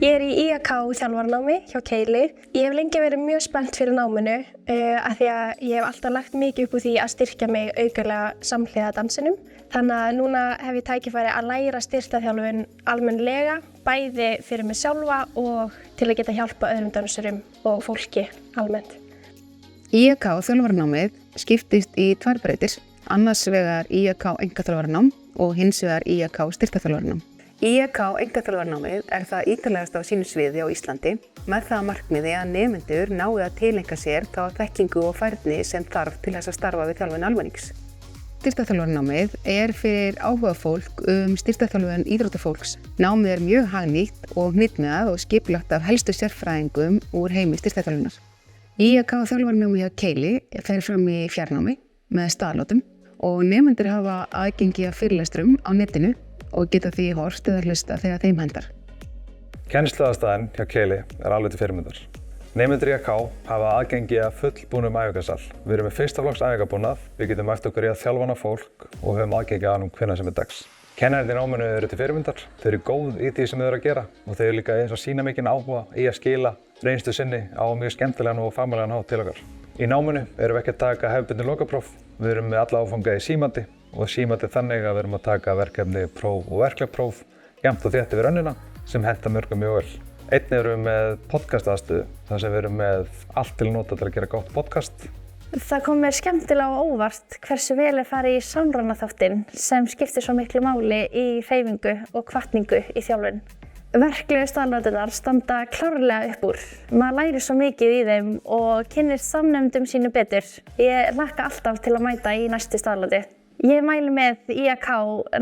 Ég í IAK þjálfaranámi hjá Keili. Ég hef lengi verið mjög spennt fyrir náminu af því að ég hef alltaf lagt mikið upp úr því að styrkja mig aukalega samhliða dansinum. Þannig að núna hef ég tækifæri að læra styrktarþjálfun almennilega, bæði fyrir mig sjálfa og til að geta hjálpa öðrum dansurum og fólki almennt. IAK þjálfaranámið skiptist í tvær brautir, annars vegar IAK einkaþjálfaranám og hins vegar IAK styrktarþjálfaranám. IAK einkaþjálfaranámið það ítarlegasta á sínu sviði á Íslandi með það að markmiði að nemendur nái að tileinka sér þá þekkingu og færni sem þarf til þess að starfa við þjálfun almennings. Styrktarþjálfaranámið fyrir áhuga fólk styrktarþjálfun íþróttafólks. Námið mjög hagnýtt og hnitmiðað og skipulagt af helstu sérfræðingum úr heimi styrktarþjálfunar. IAK þjálfaranámið hjá Keili fer fram í fjarnámi með staðlátum og nemendur hafa aðgengi að fyrirlestrum á netinu og geta því horft eða hlusta þegar þeim hendar. Kennsluaðstaðan hjá Keili alveg til fyrirmyndar. Nemendur IAK hafa aðgengi að fullbúnum æfingasal. Við erum með fyrsta flokks æfingabúnað, við getum mætt okkur í að þjálfa fólk og höfum aðgengi að hann hvenær sem dags. Kennararnir í náminu eru til fyrirmyndar, þau eru góð í því sem þau eru að gera og þau eru líka eins og sýna mikinn áhuga í að skila reynslu sinni á mjög skemmtilegan og fagmannlegan hátt til okkar. Í náminu erum við ekki að taka hefðbundin lokapróf, við erum með alla áfanga í símati og símati þannig að við erum að taka verkefni, próf og verklegpróf jafnt og þétt yfir önnina sem henta mörgum mjög vel. Einnig erum við með podcastaðstöðu þar sem við erum með allt til nota til að gera gott podcast. Það kom mér skemmtilega á óvart hversu vel farið í samráðaþáttinn sem skiptir svo miklu máli í hreyfingu og hvatningu í þjálfun. Verklegu staðláturnar standa klárlega upp úr. Maður lærir svo mikið í þeim og kynnist samnefndum sínu betur. Ég hlakka alltaf til að mæta í næstu staðláti. Ég mæli með IAK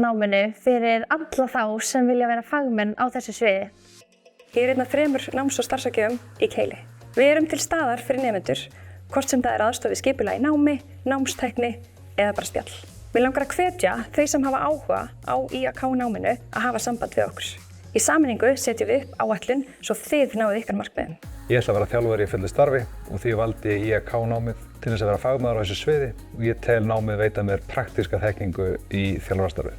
náminu fyrir alla þá sem vilja vera fagmenn á þessu sviði. Ég einn af 3 náms- og starfsráðgjöfum í Keili. Við erum til staðar fyrir nemendur, hvort sem það aðstoð við skipulag í námi, námstækni eða bara spjall. Mig langar að hvetja þau sem hafa áhuga á IAK náminu að hafa samband við okkur. Í sameiningu setjum við upp áætlun svo þið náið ykkar markmiðum. Ég ætla að vera þjálfari í fullu starfi og því valdi ég IAK námið til þess að vera fagmaður á þessu sviði og ég tel námið veita mér praktíska þekkingu í þjálfarastarfi.